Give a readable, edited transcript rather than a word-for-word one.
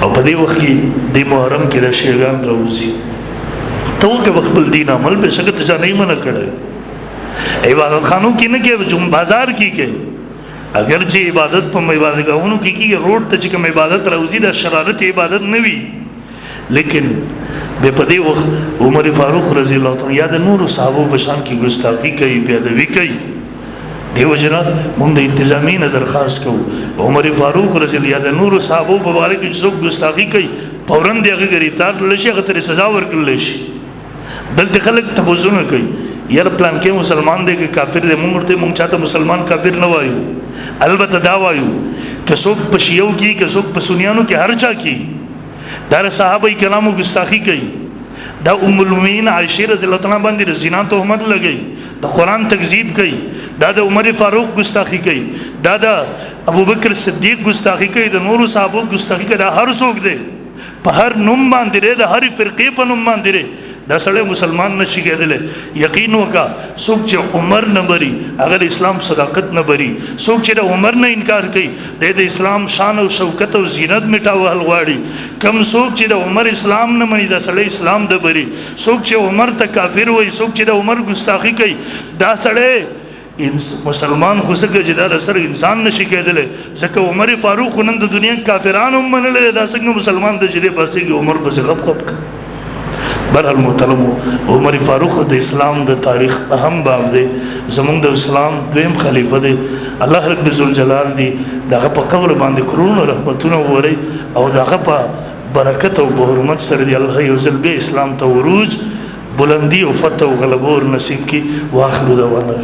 او په دې وخت کې د محرم کې د شیګان راوځي ته وکړه خپل دین عمل به څنګه ته نه منع کړی عبادت خانو کې نه کې جم بازار کې کې اگر چې عبادت په عبادت غاونو کې کې روډ ته چې کوم عبادت راوځي د شرارت عبادت نه وي لیکن به په دې وخت عمر فاروق رضی الله تعالی یا د نور صحابه بشان کې ګستاخی کوي پیادوي کوي دیو جنا موږ د انتظامی نه درخواست کوو عمر فاروق رضی الله د نور صحابه په باره کې څوک ګستاخی کوي فوراً دغه گرفتار لشي هغه ته سزا ورکړل شي دلته خلک تبوزونه کوي یار پلان کې مسلمان دی که کافر دی موږ چاته مسلمان کافر نه وایو البته دا وایو که څوک په شیعو کې که څوک په سنیانو کې هر چا کې دا صحابه کرامو ګستاخی کوي دا ام المؤمنین عائشہ رضی الله تعالی باندې زنا تهمت لګي د قران تکذیب کوي دا د عمر فاروق ګستاخی کوي دا د ابوبکر صدیق ګستاخی کوي د نور صحابه ګستاخی کوي دا هر څوک دی په هر نوم باندې د هر فرقې په نوم باندې دا سړی مسلمان نشي کېدلی یقین وکا څوک چې عمر نه بری هغه اسلام صداقت نه بری څوک چې د عمر نه انکار کوي د اسلام شان او شوکت او زینت میټاول غواړي کم څوک چې د عمر اسلام نه مني دا سړی اسلام د بری څوک چې عمر ته کافر وای څوک چې د عمر ګستاخی کوي دا سړی مسلمان خو څنګه چې دا سره انسان نشي کېدلی ځکه عمر فاروق نن د دنیا کافرانو منل دا څنګه مسلمان د جدي پاسې کې عمر پسې خپ خپ برحال محترم عمر فاروق د اسلام د تاریخ اهم باب دی زمونږ د اسلام دویم خلیفہ دی الله رب ذوالجلال دی دغه په قبر باندې کرونو رحمتونه ووري او دغه په برکت او په حرمت سره دی الله یو ځل به اسلام ته عروج بلندی او فتح او غلبه ور نصیب کی واخر دعوانا